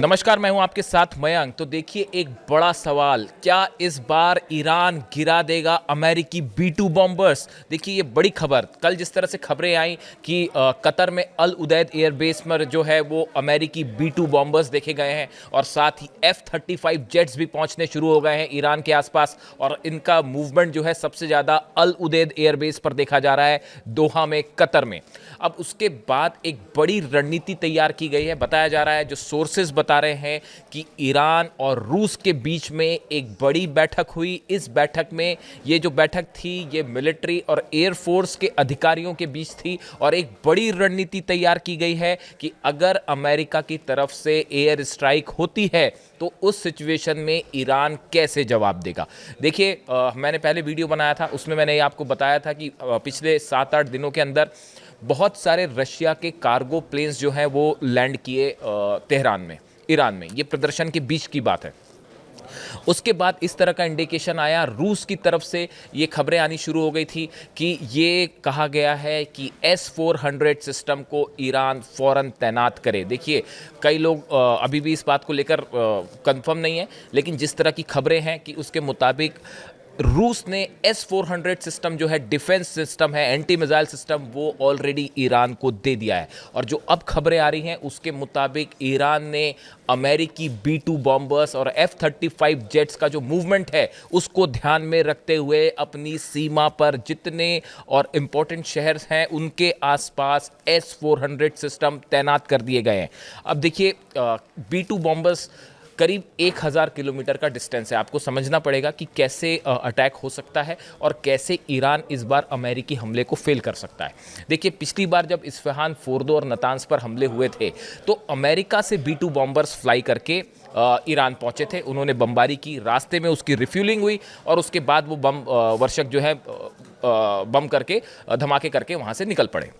नमस्कार, मैं हूं आपके साथ मयंक। तो देखिए, एक बड़ा सवाल, क्या इस बार ईरान गिरा देगा अमेरिकी B-2 बॉम्बर्स? देखिए, ये बड़ी खबर कल जिस तरह से खबरें आई कि कतर में अल उदैद एयरबेस पर जो है वो अमेरिकी B-2 बॉम्बर्स देखे गए हैं और साथ ही F-35 जेट्स भी पहुंचने शुरू हो गए हैं ईरान के आसपास। और इनका मूवमेंट जो है सबसे ज़्यादा अल उदैद एयरबेस पर देखा जा रहा है, दोहा में, कतर में। अब उसके बाद एक बड़ी रणनीति तैयार की गई है। बताया जा रहा है, जो सोर्सेज बता रहे हैं कि ईरान और रूस के बीच में एक बड़ी बैठक हुई। इस बैठक में, ये जो बैठक थी, ये मिलिट्री और एयरफोर्स के अधिकारियों के बीच थी और एक बड़ी रणनीति तैयार की गई है कि अगर अमेरिका की तरफ से एयर स्ट्राइक होती है तो उस सिचुएशन में ईरान कैसे जवाब देगा। देखिए, मैंने पहले वीडियो बनाया था, उसमें मैंने आपको बताया था कि पिछले 7-8 दिनों के अंदर बहुत सारे रशिया के कार्गो प्लेन्स जो हैं वो लैंड किए तेहरान में, ईरान में। ये प्रदर्शन के बीच की बात है। उसके बाद इस तरह का इंडिकेशन आया, रूस की तरफ से ये खबरें आनी शुरू हो गई थी कि ये कहा गया है कि S-400 सिस्टम को ईरान फौरन तैनात करे। देखिए, कई लोग अभी भी इस बात को लेकर कंफर्म नहीं है, लेकिन जिस तरह की खबरें हैं कि उसके मुताबिक रूस ने S-400 सिस्टम जो है, डिफेंस सिस्टम है, एंटी मिसाइल सिस्टम, वो ऑलरेडी ईरान को दे दिया है। और जो अब खबरें आ रही हैं उसके मुताबिक ईरान ने अमेरिकी B-2 बॉम्बर्स और F-35 जेट्स का जो मूवमेंट है उसको ध्यान में रखते हुए अपनी सीमा पर जितने और इम्पोर्टेंट शहर हैं उनके आसपास S-400 सिस्टम तैनात कर दिए गए हैं। अब देखिए, B-2 बॉम्बर्स करीब 1000 किलोमीटर का डिस्टेंस है। आपको समझना पड़ेगा कि कैसे अटैक हो सकता है और कैसे ईरान इस बार अमेरिकी हमले को फेल कर सकता है। देखिए, पिछली बार जब इस्फहान, फोर्दो और नतांज पर हमले हुए थे तो अमेरिका से B-2 बॉम्बर्स फ्लाई करके ईरान पहुंचे थे। उन्होंने बमबारी की, रास्ते में उसकी रिफ्यूलिंग हुई और उसके बाद वो बम वर्षक जो है बम करके, धमाके करके वहाँ से निकल पड़े।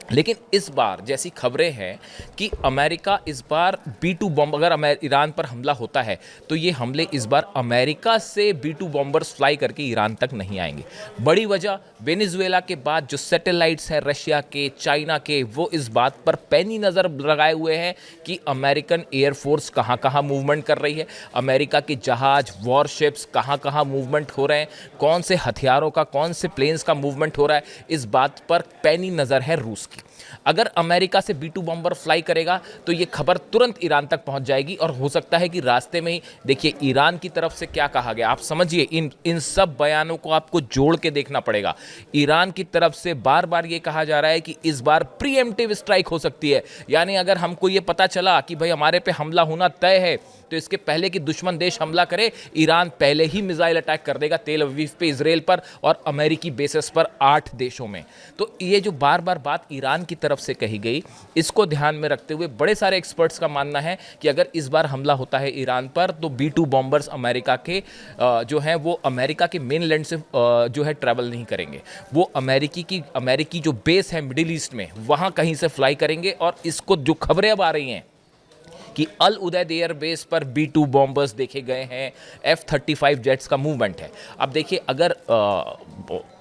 लेकिन इस बार जैसी खबरें हैं कि अमेरिका इस बार B-2 बॉम्ब, अगर ईरान पर हमला होता है तो ये हमले इस बार अमेरिका से B-2 बॉम्बर्स फ्लाई करके ईरान तक नहीं आएंगे। बड़ी वजह, वेनेजुएला के बाद जो सैटेलाइट्स हैं रशिया के, चाइना के, वो इस बात पर पैनी नज़र लगाए हुए हैं कि अमेरिकन एयरफोर्स कहाँ कहाँ मूवमेंट कर रही है, अमेरिका के जहाज, वॉरशिप्स कहाँ कहाँ मूवमेंट हो रहे हैं, कौन से हथियारों का, कौन से प्लेन्स का मूवमेंट हो रहा है। इस बात पर पैनी नज़र है रूस की। अगर अमेरिका से B-2 बॉम्बर फ्लाई करेगा तो ये खबर तुरंत ईरान तक पहुंच जाएगी और हो सकता है कि रास्ते में ही, देखिए, ईरान की तरफ से क्या कहा गया, आप समझिए, इन सब बयानों को आपको जोड़ के देखना पड़ेगा। ईरान की तरफ से बार बार ये कहा जा रहा है कि इस बार प्रीएम्प्टिव स्ट्राइक हो सकती है, यानी अगर हमको ये पता चला कि भाई हमारे पे हमला होना तय है तो इसके पहले कि दुश्मन देश हमला करे, ईरान पहले ही मिसाइल अटैक कर देगा तेल अवीव पे, इजराइल पर और अमेरिकी बेसिस पर 8 देशों में। तो ये जो बार बार बात ईरान की तरफ से कही गई, इसको ध्यान में रखते हुए बड़े सारे एक्सपर्ट्स का मानना है कि अगर इस बार हमला होता है ईरान पर तो B-2 बॉम्बर्स अमेरिका के जो हैं वो अमेरिका के मेन लैंड से जो है ट्रैवल नहीं करेंगे। वो अमेरिकी जो बेस है मिडिल ईस्ट में, वहाँ कहीं से फ्लाई करेंगे। और इसको जो खबरें अब आ रही हैं कि अल उदैद एयरबेस पर B-2 बॉम्बर्स देखे गए हैं, F-35 जेट्स का मूवमेंट है। अब देखिए, अगर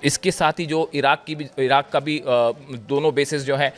इसके साथ ही जो इराक का भी दोनों बेसेस जो हैं,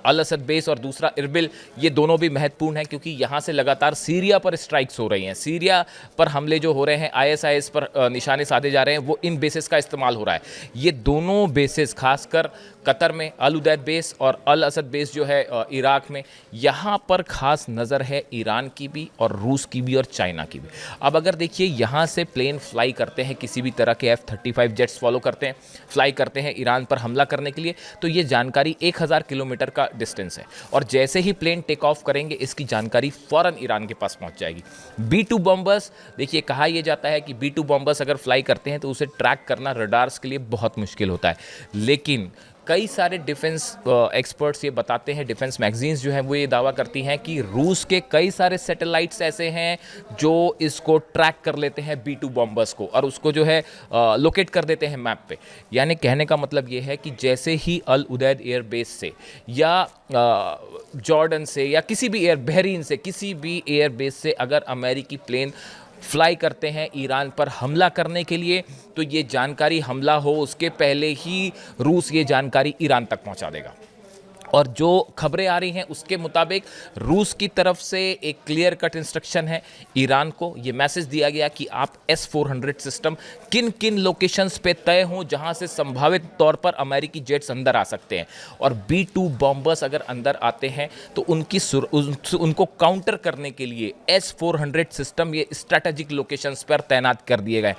अल असद बेस और दूसरा इरबिल, ये दोनों भी महत्वपूर्ण हैं क्योंकि यहाँ से लगातार सीरिया पर स्ट्राइक्स हो रही हैं। सीरिया पर हमले जो हो रहे हैं, ISIS पर निशाने साधे जा रहे हैं, वो इन बेसेस का इस्तेमाल हो रहा है। ये दोनों बेसेस, खासकर कतर में अल उदैद बेस और अल असद बेस जो है इराक में, यहाँ पर खास नज़र है ईरान की भी और रूस की भी और चाइना की भी। अब अगर देखिए, यहाँ से प्लेन फ्लाई करते हैं, किसी भी तरह के F-35 जेट्स फॉलो करते हैं, फ्लाई करते हैं ईरान पर हमला करने के लिए, तो ये जानकारी 1000 किलोमीटर का डिस्टेंस है और जैसे ही प्लेन टेक ऑफ करेंगे इसकी जानकारी फ़ौरन ईरान के पास पहुँच जाएगी। B-2 बॉम्बर्स, देखिए, कहा यह जाता है कि B-2 बॉम्बर्स अगर फ्लाई करते हैं तो उसे ट्रैक करना रडार्स के लिए बहुत मुश्किल होता है। लेकिन कई सारे डिफेंस एक्सपर्ट्स ये बताते हैं, डिफेंस मैगजीन्स जो हैं वो ये दावा करती हैं कि रूस के कई सारे सैटेलाइट्स ऐसे हैं जो इसको ट्रैक कर लेते हैं B-2 बॉम्बर्स को और उसको जो है लोकेट कर देते हैं मैप पे। यानी कहने का मतलब ये है कि जैसे ही अल उदैद एयर बेस से या जॉर्डन से या किसी भी बहरीन से, किसी भी एयर बेस से अगर अमेरिकी प्लेन फ्लाई करते हैं ईरान पर हमला करने के लिए, तो ये जानकारी, हमला हो उसके पहले ही रूस ये जानकारी ईरान तक पहुंचा देगा। और जो खबरें आ रही हैं उसके मुताबिक रूस की तरफ से एक क्लियर कट इंस्ट्रक्शन है ईरान को, ये मैसेज दिया गया कि आप S-400 सिस्टम किन किन लोकेशंस पे तय हों जहां से संभावित तौर पर अमेरिकी जेट्स अंदर आ सकते हैं, और B-2 बॉम्बर्स अगर अंदर आते हैं तो उनको काउंटर करने के लिए S-400 सिस्टम ये स्ट्रैटेजिक लोकेशंस पर तैनात कर दिए गए।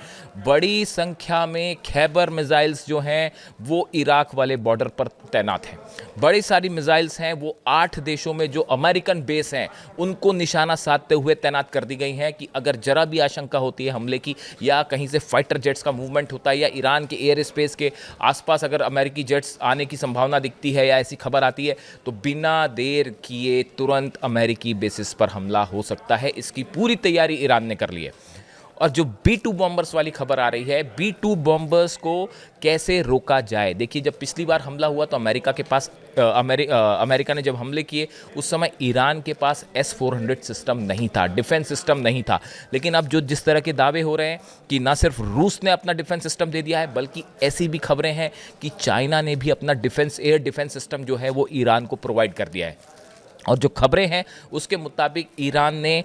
बड़ी संख्या में खैबर मिसाइल्स जो हैं वो इराक वाले बॉर्डर पर तैनात हैं। बड़ी सारी मिसाइल्स हैं वो 8 देशों में जो अमेरिकन बेस हैं उनको निशाना साधते हुए तैनात कर दी गई हैं कि अगर जरा भी आशंका होती है हमले की, या कहीं से फाइटर जेट्स का मूवमेंट होता है, या ईरान के एयर स्पेस के आसपास अगर अमेरिकी जेट्स आने की संभावना दिखती है या ऐसी खबर आती है, तो बिना देर किए तुरंत अमेरिकी बेसिस पर हमला हो सकता है। इसकी पूरी तैयारी ईरान ने कर ली है। और जो B-2 बॉम्बर्स वाली खबर आ रही है, B-2 बॉम्बर्स को कैसे रोका जाए। देखिए, जब पिछली बार हमला हुआ तो अमेरिका के पास अमेरिका ने जब हमले किए उस समय ईरान के पास S-400 सिस्टम नहीं था, डिफेंस सिस्टम नहीं था। लेकिन अब जो जिस तरह के दावे हो रहे हैं कि ना सिर्फ रूस ने अपना डिफेंस सिस्टम दे दिया है, बल्कि ऐसी भी खबरें हैं कि चाइना ने भी अपना एयर डिफेंस सिस्टम जो है वो ईरान को प्रोवाइड कर दिया है। और जो खबरें हैं उसके मुताबिक ईरान ने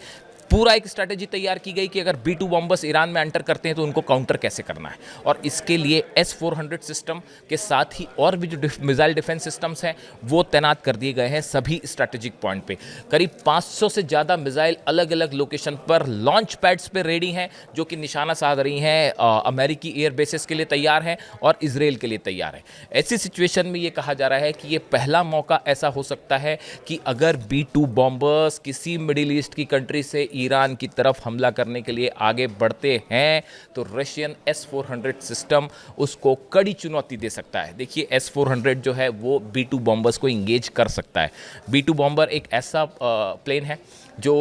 पूरा एक स्ट्रैटेजी तैयार की गई कि अगर B-2 बॉम्बर्स ईरान में एंटर करते हैं तो उनको काउंटर कैसे करना है, और इसके लिए S-400 सिस्टम के साथ ही और भी जो मिसाइल डिफेंस सिस्टम्स हैं वो तैनात कर दिए गए हैं सभी स्ट्रैटेजिक पॉइंट पे। करीब 500 से ज़्यादा मिसाइल अलग अलग लोकेशन पर लॉन्च पैड्स पे रेडी हैं, जो कि निशाना साध रही हैं अमेरिकी एयर बेसिस के लिए तैयार हैं और इसराइल के लिए तैयार है। ऐसी सिचुएशन में ये कहा जा रहा है कि ये पहला मौका ऐसा हो सकता है कि अगर B-2 बॉम्बर्स किसी मिडिल ईस्ट की कंट्री से ईरान की तरफ हमला करने के लिए आगे बढ़ते हैं तो रशियन S-400 सिस्टम उसको कड़ी चुनौती दे सकता है। देखिए, S-400 जो है वो B-2 बॉम्बर्स को इंगेज कर सकता है। B-2 बॉम्बर एक ऐसा प्लेन है जो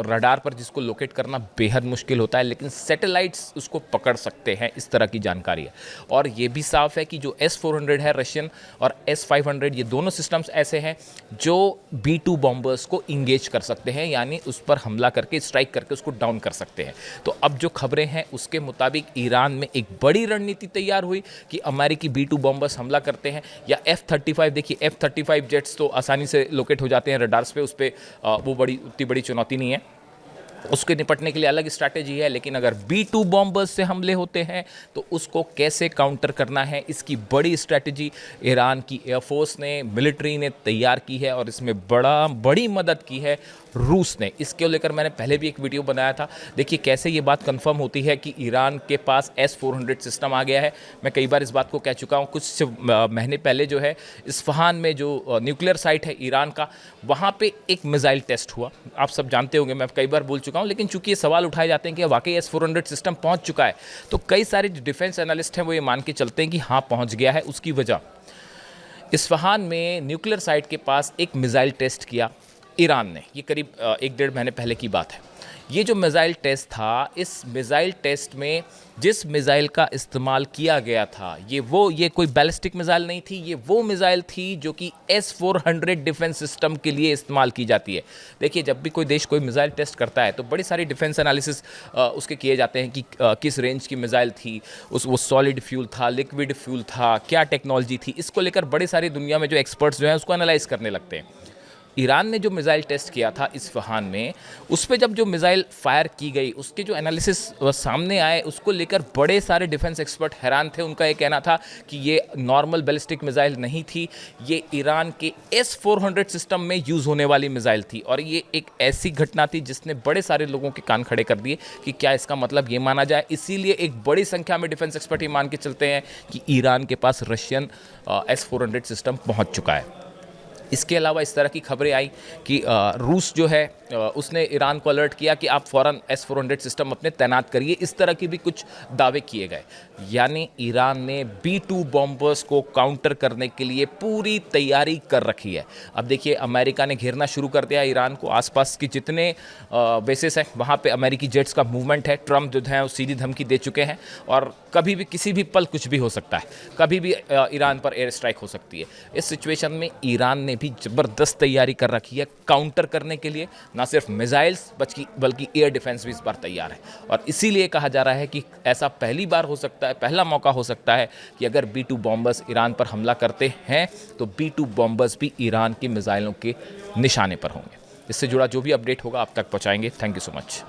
रडार पर जिसको लोकेट करना बेहद मुश्किल होता है, लेकिन सैटेलाइट्स उसको पकड़ सकते हैं, इस तरह की जानकारी है। और ये भी साफ है कि जो S-400 है रशियन और S-500, ये दोनों सिस्टम्स ऐसे हैं जो B-2 बॉम्बर्स को इंगेज कर सकते हैं, यानी उस पर हमला करके स्ट्राइक करके उसको डाउन कर सकते हैं। तो अब जो खबरें हैं उसके मुताबिक ईरान में एक बड़ी रणनीति तैयार हुई कि अमेरिकी B-2 बॉम्बर्स हमला करते हैं या F-35, देखिए F-35 जेट्स तो आसानी से लोकेट हो जाते हैं रडार्स पे, उस पर वो उतनी बड़ी चुनौती नहीं है, उसके निपटने के लिए अलग स्ट्रैटेजी है। लेकिन अगर B-2 बॉम्बर्स से हमले होते हैं तो उसको कैसे काउंटर करना है, इसकी बड़ी स्ट्रैटेजी ईरान की एयरफोर्स ने, मिलिट्री ने तैयार की है, और इसमें बड़ी मदद की है रूस ने। इसके लेकर मैंने पहले भी एक वीडियो बनाया था। देखिए कैसे ये बात कंफर्म होती है कि ईरान के पास S-400 सिस्टम आ गया है। मैं कई बार इस बात को कह चुका हूँ। कुछ महीने पहले जो है इस्फहान में जो न्यूक्लियर साइट है ईरान का, वहाँ पे एक मिसाइल टेस्ट हुआ। आप सब जानते होंगे, मैं कई बार बोल चुका हूँ, लेकिन चूंकि ये सवाल उठाए जाते हैं कि वाकई S-400 सिस्टम पहुँच चुका है, तो कई सारे डिफेंस एनालिस्ट हैं वो ये मान के चलते हैं कि हाँ पहुँच गया है। उसकी वजह, इस्फहान में न्यूक्लियर साइट के पास एक मिसाइल टेस्ट किया ईरान ने। ये करीब 1-1.5 महीने पहले की बात है। ये जो मिसाइल टेस्ट था, इस मिसाइल टेस्ट में जिस मिसाइल का इस्तेमाल किया गया था ये कोई बैलिस्टिक मिसाइल नहीं थी, ये वो मिसाइल थी जो कि S-400 डिफेंस सिस्टम के लिए इस्तेमाल की जाती है। देखिए, जब भी कोई देश कोई मिसाइल टेस्ट करता है तो बड़ी सारी डिफेंस एनालिसिस उसके किए जाते हैं कि किस रेंज की मिसाइल थी, वो सॉलिड फ्यूल था, लिक्विड फ्यूल था, क्या टेक्नोलॉजी थी। इसको लेकर बड़ी सारी दुनिया में जो एक्सपर्ट्स जो हैं उसको एनालाइज करने लगते हैं। ईरान ने जो मिसाइल टेस्ट किया था इस्फहान में, उस पे जब जो मिसाइल फायर की गई उसके जो एनालिसिस सामने आए उसको लेकर बड़े सारे डिफेंस एक्सपर्ट हैरान थे। उनका ये कहना था कि ये नॉर्मल बैलिस्टिक मिसाइल नहीं थी, ये ईरान के S-400 सिस्टम में यूज़ होने वाली मिसाइल थी। और ये एक ऐसी घटना थी जिसने बड़े सारे लोगों के कान खड़े कर दिए कि क्या इसका मतलब ये माना जाए। इसीलिए एक बड़ी संख्या में डिफेंस एक्सपर्ट ये मान के चलते हैं कि ईरान के पास रशियन S-400 सिस्टम पहुँच चुका है। इसके अलावा इस तरह की खबरें आई कि रूस जो है उसने ईरान को अलर्ट किया कि आप फ़ौरन S-400 सिस्टम अपने तैनात करिए। इस तरह की भी कुछ दावे किए गए। यानी ईरान ने B-2 बॉम्बर्स को काउंटर करने के लिए पूरी तैयारी कर रखी है। अब देखिए, अमेरिका ने घेरना शुरू कर दिया ईरान को। आसपास की जितने बेसिस हैं वहाँ पे अमेरिकी जेट्स का मूवमेंट है। ट्रम्प जो है वो सीधी धमकी दे चुके हैं और कभी भी किसी भी पल कुछ भी हो सकता है, कभी भी ईरान पर एयर स्ट्राइक हो सकती है। इस सिचुएशन में ईरान ने भी ज़बरदस्त तैयारी कर रखी है काउंटर करने के लिए। ना सिर्फ मिसाइल्स बल्कि एयर डिफेंस भी इस बार तैयार है। और इसीलिए कहा जा रहा है कि ऐसा पहली बार हो सकता है, पहला मौका हो सकता है कि अगर B-2 बॉम्बर्स ईरान पर हमला करते हैं तो B-2 बॉम्बर्स भी ईरान की मिसाइलों के निशाने पर होंगे। इससे जुड़ा जो भी अपडेट होगा आप तक पहुंचाएंगे। Thank you so much.